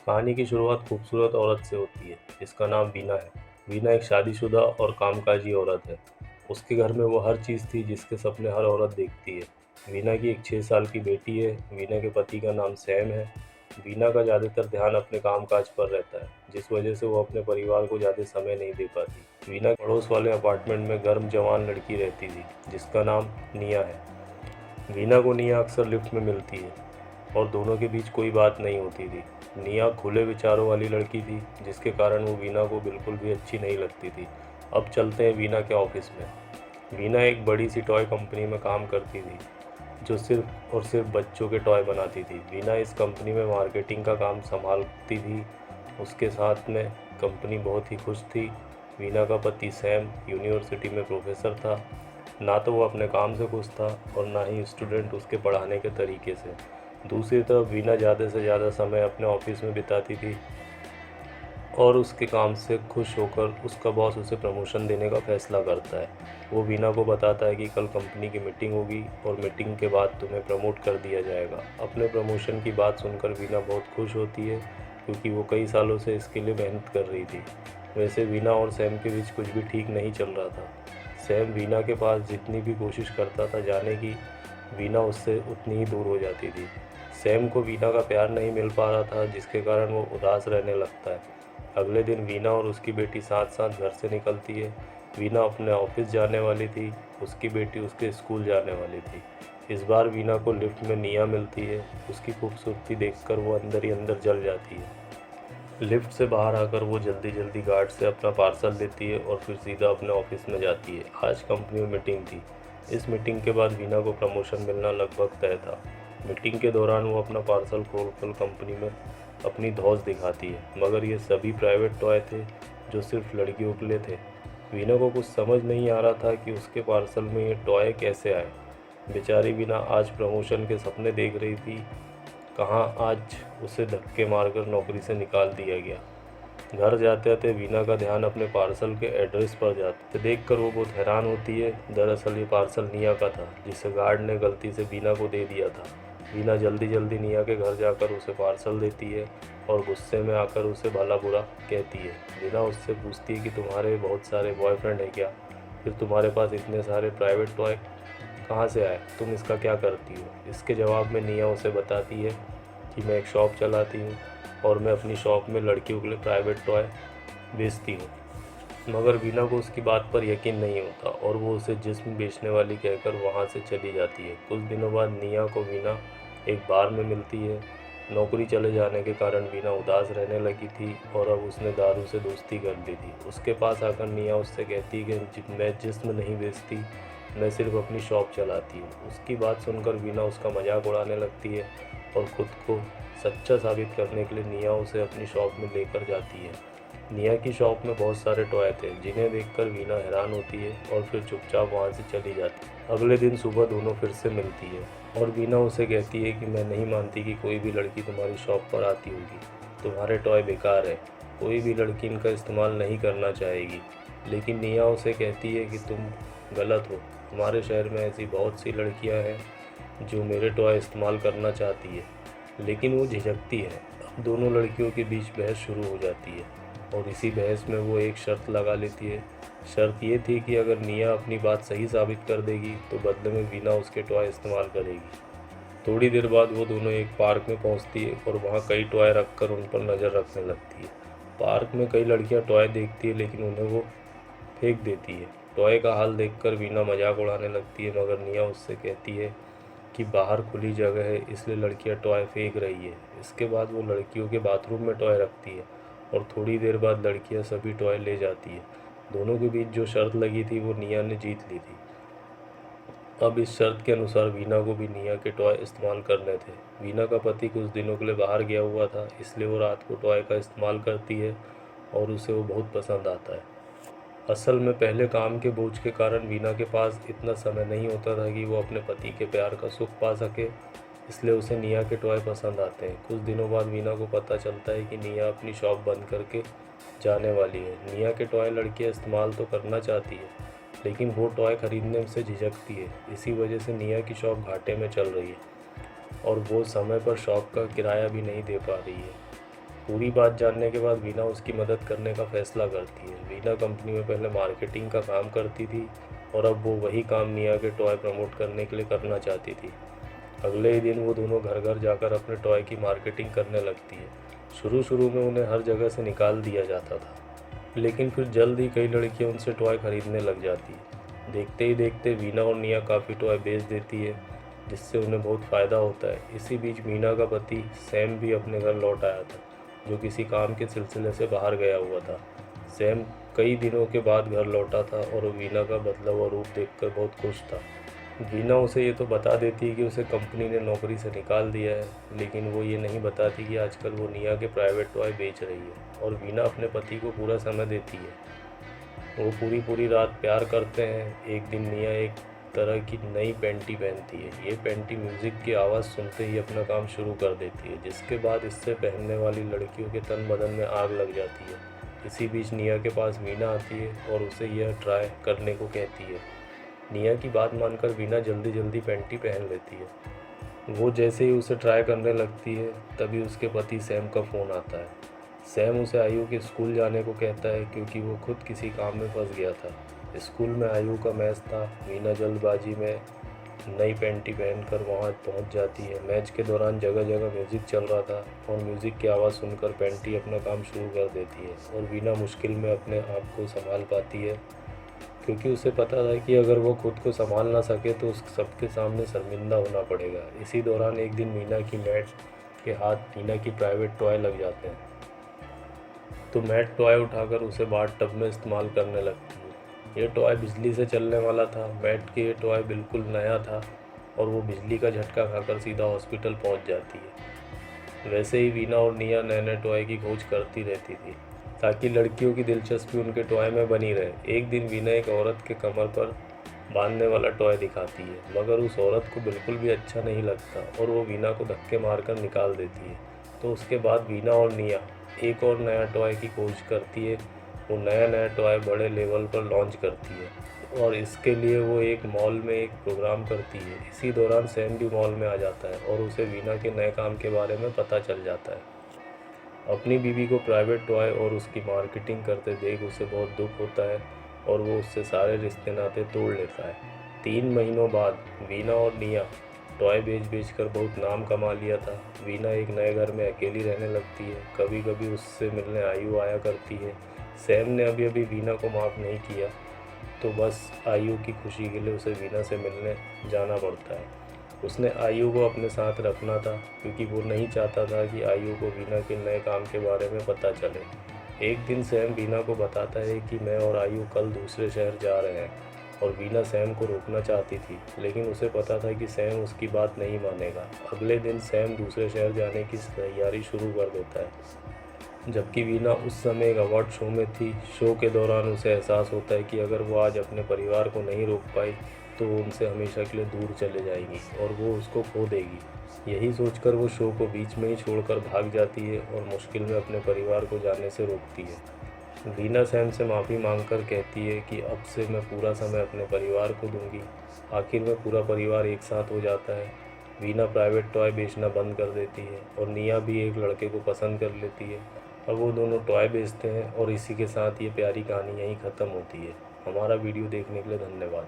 कहानी की शुरुआत खूबसूरत औरत से होती है जिसका नाम वीना है। वीना एक शादीशुदा और कामकाजी औरत है। उसके घर में वो हर चीज़ थी जिसके सपने हर औरत देखती है। वीना की एक 6 साल की बेटी है। वीना के पति का नाम सैम है। वीना का ज़्यादातर ध्यान अपने कामकाज पर रहता है, जिस वजह से वो अपने परिवार को ज़्यादा समय नहीं दे पाती। वीना के पड़ोस वाले अपार्टमेंट में गर्म जवान लड़की रहती थी जिसका नाम निया है। वीना को निया अक्सर लिफ्ट में मिलती है और दोनों के बीच कोई बात नहीं होती थी। निया खुले विचारों वाली लड़की थी, जिसके कारण वो वीना को बिल्कुल भी अच्छी नहीं लगती थी। अब चलते हैं वीना के ऑफिस में। वीना एक बड़ी सी टॉय कंपनी में काम करती थी, जो सिर्फ और सिर्फ बच्चों के टॉय बनाती थी। वीना इस कंपनी में मार्केटिंग का काम संभालती थी। उसके साथ में कंपनी बहुत ही खुश थी। वीना का पति सैम यूनिवर्सिटी में प्रोफेसर था। ना तो वो अपने काम से खुश था और ना ही स्टूडेंट उसके पढ़ाने के तरीके से। दूसरी तरफ वीना ज़्यादा से ज़्यादा समय अपने ऑफिस में बिताती थी और उसके काम से खुश होकर उसका बॉस उसे प्रमोशन देने का फैसला करता है। वो वीना को बताता है कि कल कंपनी की मीटिंग होगी और मीटिंग के बाद तुम्हें प्रमोट कर दिया जाएगा। अपने प्रमोशन की बात सुनकर वीना बहुत खुश होती है, क्योंकि वो कई सालों से इसके लिए मेहनत कर रही थी। वैसे वीना और सैम के बीच कुछ भी ठीक नहीं चल रहा था। सैम वीना के पास जितनी भी कोशिश करता था जाने की, वीना उससे उतनी ही दूर हो जाती थी। सैम को वीना का प्यार नहीं मिल पा रहा था, जिसके कारण वो उदास रहने लगता है। अगले दिन वीना और उसकी बेटी साथ साथ घर से निकलती है। वीना अपने ऑफिस जाने वाली थी, उसकी बेटी उसके स्कूल जाने वाली थी। इस बार वीना को लिफ्ट में निया मिलती है। उसकी खूबसूरती देखकर वो अंदर ही अंदर जल जाती है। लिफ्ट से बाहर आकर वो जल्दी जल्दी गार्ड से अपना पार्सल लेती है और फिर सीधा अपने ऑफिस में जाती है। आज कंपनी में मीटिंग थी। इस मीटिंग के बाद वीना को प्रमोशन मिलना लगभग तय था। मीटिंग के दौरान वो अपना पार्सल खोलकर कंपनी में अपनी धौंस दिखाती है, मगर ये सभी प्राइवेट टॉय थे जो सिर्फ लड़कियों के लिए थे। वीना को कुछ समझ नहीं आ रहा था कि उसके पार्सल में ये टॉय कैसे आए। बेचारी वीना आज प्रमोशन के सपने देख रही थी, कहाँ आज उसे धक्के मारकर नौकरी से निकाल दिया गया। घर जाते जाते वीना का ध्यान अपने पार्सल के एड्रेस पर जाता है। देखकर वो बहुत हैरान होती है। दरअसल ये पार्सल निया का था, जिसे गार्ड ने गलती से वीना को दे दिया था। वीना जल्दी जल्दी निया के घर जाकर उसे पार्सल देती है और गुस्से में आकर उसे भला बुरा कहती है। वीना उससे पूछती है कि तुम्हारे बहुत सारे बॉयफ्रेंड हैं क्या? फिर तुम्हारे पास इतने सारे प्राइवेट टॉय कहाँ से आए? तुम इसका क्या करती हो? इसके जवाब में निया उसे बताती है कि मैं एक शॉप चलाती हूँ और मैं अपनी शॉप में लड़कियों के लिए प्राइवेट टॉय बेचती हूँ। मगर वीना को उसकी बात पर यकीन नहीं होता और वो उसे जिस्म बेचने वाली कहकर वहाँ से चली जाती है। कुछ दिनों बाद निया को वीना एक बार में मिलती है। नौकरी चले जाने के कारण वीना उदास रहने लगी थी और अब उसने दारू से दोस्ती कर ली थी। उसके पास आकर निया उससे कहती कि मैं जिस्म नहीं बेचती, मैं सिर्फ अपनी शॉप चलाती हूँ। उसकी बात सुनकर वीना उसका मजाक उड़ाने लगती है और ख़ुद को सच्चा साबित करने के लिए निया उसे अपनी शॉप में लेकर जाती है। निया की शॉप में बहुत सारे टॉय थे, जिन्हें देखकर वीना हैरान होती है और फिर चुपचाप वहाँ से चली जाती है। अगले दिन सुबह दोनों फिर से मिलती है और वीना उसे कहती है कि मैं नहीं मानती कि कोई भी लड़की तुम्हारी शॉप पर आती होगी। तुम्हारे टॉय बेकार है, कोई भी लड़की इनका इस्तेमाल नहीं करना चाहेगी। लेकिन निया उसे कहती है कि तुम गलत हो। हमारे शहर में ऐसी बहुत सी लड़कियां हैं जो मेरे टॉय इस्तेमाल करना चाहती है, लेकिन वो झिझकती है। अब दोनों लड़कियों के बीच बहस शुरू हो जाती है और इसी बहस में वो एक शर्त लगा लेती है। शर्त ये थी कि अगर निया अपनी बात सही साबित कर देगी तो बदले में वीना उसके टॉय इस्तेमाल करेगी। थोड़ी देर बाद वो दोनों एक पार्क में पहुंचती है और वहाँ कई टॉय रखकर उन पर नज़र रखने लगती है। पार्क में कई लड़कियां टॉय देखती है, लेकिन उन्हें वो फेंक देती है। टॉय का हाल देखकर वीना मजाक उड़ाने लगती है, मगर निया उससे कहती है कि बाहर खुली जगह है, इसलिए लड़कियां टॉय फेंक रही है। इसके बाद वो लड़कियों के बाथरूम में टॉय रखती है और थोड़ी देर बाद लड़कियां सभी टॉय ले जाती है। दोनों के बीच जो शर्त लगी थी वो निया ने जीत ली थी। अब इस शर्त के अनुसार वीना को भी निया के टॉय इस्तेमाल करने थे। वीना का पति कुछ दिनों के लिए बाहर गया हुआ था, इसलिए वो रात को टॉय का इस्तेमाल करती है और उसे वो बहुत पसंद आता है। असल में पहले काम के बोझ के कारण वीना के पास इतना समय नहीं होता था कि वो अपने पति के प्यार का सुख पा सके, इसलिए उसे निया के टॉय पसंद आते हैं। कुछ दिनों बाद वीना को पता चलता है कि निया अपनी शॉप बंद करके जाने वाली है। निया के टॉय लड़कियां इस्तेमाल तो करना चाहती है, लेकिन वो टॉय खरीदने से झिझकती है। इसी वजह से निया की शॉप घाटे में चल रही है और वो समय पर शॉप का किराया भी नहीं दे पा रही है। पूरी बात जानने के बाद वीना उसकी मदद करने का फ़ैसला करती है। वीना कंपनी में पहले मार्केटिंग का काम करती थी और अब वो वही काम निया के टॉय प्रमोट करने के लिए करना चाहती थी। अगले ही दिन वो दोनों घर घर जाकर अपने टॉय की मार्केटिंग करने लगती है। शुरू में उन्हें हर जगह से निकाल दिया जाता था, लेकिन फिर जल्द ही कई लड़कियां उनसे टॉय खरीदने लग जाती है। देखते ही देखते वीना और निया काफ़ी टॉय बेच देती है, जिससे उन्हें बहुत फ़ायदा होता है। इसी बीच मीना का पति सैम भी अपने घर लौट आया था, जो किसी काम के सिलसिले से बाहर गया हुआ था। सैम कई दिनों के बाद घर लौटा था और वीना का बदला हुआ रूप देखकर बहुत खुश था। वीना उसे ये तो बता देती है कि उसे कंपनी ने नौकरी से निकाल दिया है, लेकिन वो ये नहीं बताती कि आजकल वो निया के प्राइवेट टॉय बेच रही है। और वीना अपने पति को पूरा समय देती है। वो पूरी रात प्यार करते हैं। एक दिन निया एक तरह की नई पैंटी पहनती है। ये पैंटी म्यूज़िक की आवाज़ सुनते ही अपना काम शुरू कर देती है, जिसके बाद इससे पहनने वाली लड़कियों के तन बदन में आग लग जाती है। इसी बीच निया के पास वीना आती है और उसे यह ट्राई करने को कहती है। निया की बात मानकर वीना जल्दी पैंटी पहन लेती है। वो जैसे ही उसे ट्राई करने लगती है, तभी उसके पति सैम का फ़ोन आता है। सैम उसे आयु के स्कूल जाने को कहता है, क्योंकि वो खुद किसी काम में फंस गया था। स्कूल में आयु का मैच था। वीना जल्दबाजी में नई पैंटी पहनकर वहां पहुंच जाती है। मैच के दौरान जगह जगह म्यूज़िक चल रहा था और म्यूज़िक की आवाज़ सुनकर पैंटी अपना काम शुरू कर देती है और वीना मुश्किल में अपने आप को संभाल पाती है, क्योंकि उसे पता था कि अगर वो खुद को संभाल ना सके तो उस सबके सामने शर्मिंदा होना पड़ेगा। इसी दौरान एक दिन मीना की मैट के हाथ मीना की प्राइवेट टॉय लग जाते हैं, तो मैट टॉय उठाकर उसे बाथ टब में इस्तेमाल करने लगती है। ये टॉय बिजली से चलने वाला था। मैट के ये टॉय बिल्कुल नया था और वो बिजली का झटका खाकर सीधा हॉस्पिटल पहुंच जाती है। वैसे ही वीना और निया नए नए टॉय की खोज करती रहती थी, ताकि लड़कियों की दिलचस्पी उनके टॉय में बनी रहे। एक दिन वीना एक औरत के कमर पर बांधने वाला टॉय दिखाती है, मगर उस औरत को बिल्कुल भी अच्छा नहीं लगता और वो वीना को धक्के मारकर निकाल देती है। तो उसके बाद वीना और निया एक और नया टॉय की खोज करती है। वो नया टॉय बड़े लेवल पर लॉन्च करती है और इसके लिए वो एक मॉल में एक प्रोग्राम करती है। इसी दौरान सैम भी मॉल में आ जाता है और उसे वीना के नए काम के बारे में पता चल जाता है। अपनी बीवी को प्राइवेट टॉय और उसकी मार्केटिंग करते देख उसे बहुत दुख होता है और वो उससे सारे रिश्ते नाते तोड़ लेता है। 3 महीनों बाद वीना और निया टॉय बेच कर बहुत नाम कमा लिया था। वीना एक नए घर में अकेली रहने लगती है। कभी कभी उससे मिलने आयु आया करती है। सैम ने अभी वीना को माफ़ नहीं किया, तो बस आयु की खुशी के लिए उसे वीना से मिलने जाना पड़ता है। उसने आयु को अपने साथ रखना था, क्योंकि वो नहीं चाहता था कि आयु को वीना के नए काम के बारे में पता चले। एक दिन सैम वीना को बताता है कि मैं और आयु कल दूसरे शहर जा रहे हैं, और वीना सैम को रोकना चाहती थी, लेकिन उसे पता था कि सैम उसकी बात नहीं मानेगा। अगले दिन सैम दूसरे शहर जाने की तैयारी शुरू कर देता है, जबकि वीना उस समय एक अवार्ड शो में थी। शो के दौरान उसे एहसास होता है कि अगर वो आज अपने परिवार को नहीं रोक पाई तो वो उनसे हमेशा के लिए दूर चले जाएगी और वो उसको खो देगी। यही सोचकर वो शो को बीच में ही छोड़कर भाग जाती है और मुश्किल में अपने परिवार को जाने से रोकती है। वीना सैम से माफ़ी मांगकर कहती है कि अब से मैं पूरा समय अपने परिवार को दूंगी। आखिर में पूरा परिवार एक साथ हो जाता है। वीना प्राइवेट टॉय बेचना बंद कर देती है और निया भी एक लड़के को पसंद कर लेती है। अब वो दोनों टॉय बेचते हैं और इसी के साथ ये प्यारी कहानी यहीं ख़त्म होती है। हमारा वीडियो देखने के लिए धन्यवाद।